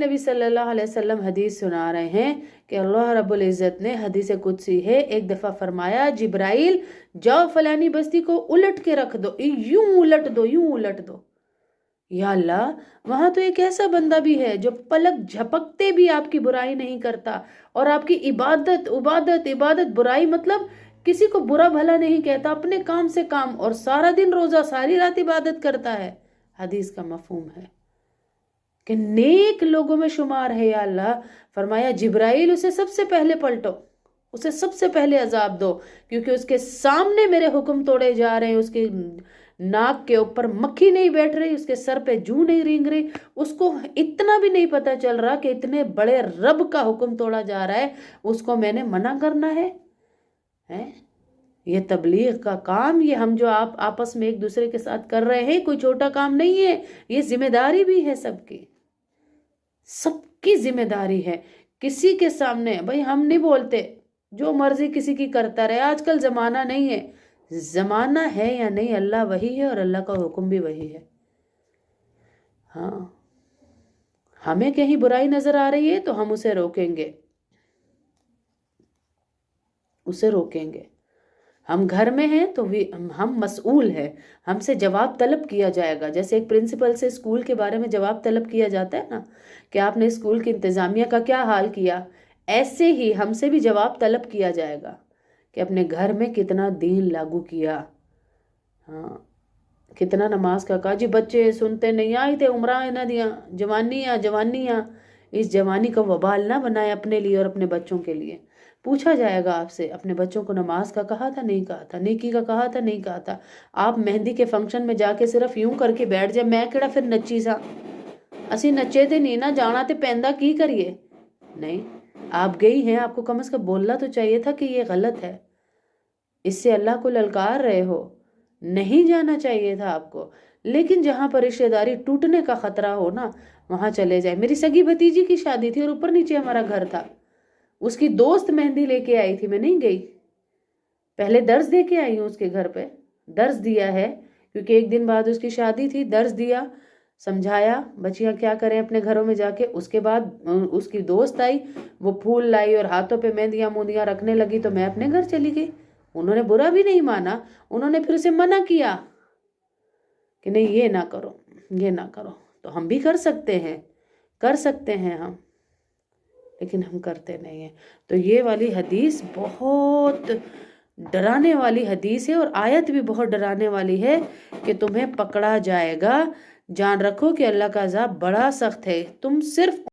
नबी सल्लल्लाहु अलैहि वसल्लम हदीस सुना रहे हैं कि अल्लाह रब्बुल इज़्ज़त ने, हदीस कुदसी है, एक दफ़ा फरमाया, जिब्राइल जाओ फलानी बस्ती को उलट के रख दो, यूं उलट दो, यूं उलट दो। या अल्लाह, वहां तो एक ऐसा बंदा भी है जो पलक झपकते भी आपकी बुराई नहीं करता, और आपकी इबादत इबादत इबादत, बुराई मतलब किसी को बुरा भला नहीं कहता, अपने काम से काम, और सारा दिन रोजा सारी रात इबादत करता है। हदीस का मफहूम है कि नेक लोगों में शुमार है। या अल्लाह, फरमाया जिब्राइल उसे सबसे पहले पलटो, उसे सबसे पहले अजाब दो, क्योंकि उसके सामने मेरे हुक्म तोड़े जा रहे हैं। उसके नाक के ऊपर मक्खी नहीं बैठ रही, उसके सर पे जू नहीं रेंग रही, उसको इतना भी नहीं पता चल रहा कि इतने बड़े रब का हुक्म तोड़ा जा रहा है, उसको मैंने मना करना है। ये तबलीग का काम, ये हम जो आप आपस में एक दूसरे के साथ कर रहे हैं, कोई छोटा काम नहीं है, ये जिम्मेदारी भी है सबकी, सबकी जिम्मेदारी है। किसी के सामने भाई हम नहीं बोलते जो मर्जी किसी की करता रहे, आजकल जमाना नहीं है। जमाना है या नहीं, अल्लाह वही है और अल्लाह का हुक्म भी वही है। हाँ, हमें कहीं बुराई नजर आ रही है तो हम उसे रोकेंगे, उसे रोकेंगे। हम घर में हैं तो भी हम मसऊल हैं, हमसे जवाब तलब किया जाएगा। जैसे एक प्रिंसिपल से स्कूल के बारे में जवाब तलब किया जाता है ना, कि आपने स्कूल की इंतजामिया का क्या हाल किया, ऐसे ही हमसे भी जवाब तलब किया जाएगा कि अपने घर में कितना दीन लागू किया। हाँ, कितना नमाज का कहा। जी बच्चे सुनते नहीं, आई थे उम्रा ना दिया, जवानियाँ जवानियाँ, इस जवानी का वबाल ना बनाए अपने लिए और अपने बच्चों के लिए। पूछा जाएगा आपसे, अपने बच्चों को नमाज का कहा था नहीं कहा था, नेकी का कहा था नहीं कहा था। आप मेहंदी के फंक्शन में जाके सिर्फ यूं करके बैठ जाए, मैं केड़ा फिर नच्ची सा, असी नच्चे थे नहीं ना, जाना ते पैंदा की करिए। नहीं, आप गई हैं, आपको कम से कम बोलना तो चाहिए था कि ये गलत है, इससे अल्लाह को ललकार रहे हो, नहीं जाना चाहिए था आपको। लेकिन जहां पर रिश्तेदारी टूटने का खतरा हो ना, वहां चले जाए। मेरी सगी भतीजी की शादी थी और ऊपर नीचे हमारा घर था, उसकी दोस्त मेहंदी लेके आई थी, मैं नहीं गई। पहले दर्ज दे के आई हूँ उसके घर पे, दर्ज दिया है, क्योंकि एक दिन बाद उसकी शादी थी, दर्ज दिया, समझाया बच्चियां क्या करें अपने घरों में जाके। उसके बाद उसकी दोस्त आई, वो फूल लाई और हाथों पे मेहंदियां मूंदियां रखने लगी, तो मैं अपने घर चली गई। उन्होंने बुरा भी नहीं माना, उन्होंने फिर उसे मना किया कि नहीं ये ना करो, ये ना करो। तो हम भी कर सकते हैं, कर सकते हैं हम, लेकिन हम करते नहीं हैं। तो ये वाली हदीस बहुत डराने वाली हदीस है, और आयत भी बहुत डराने वाली है कि तुम्हें पकड़ा जाएगा। जान रखो कि अल्लाह का अज़ाब बड़ा सख्त है। तुम सिर्फ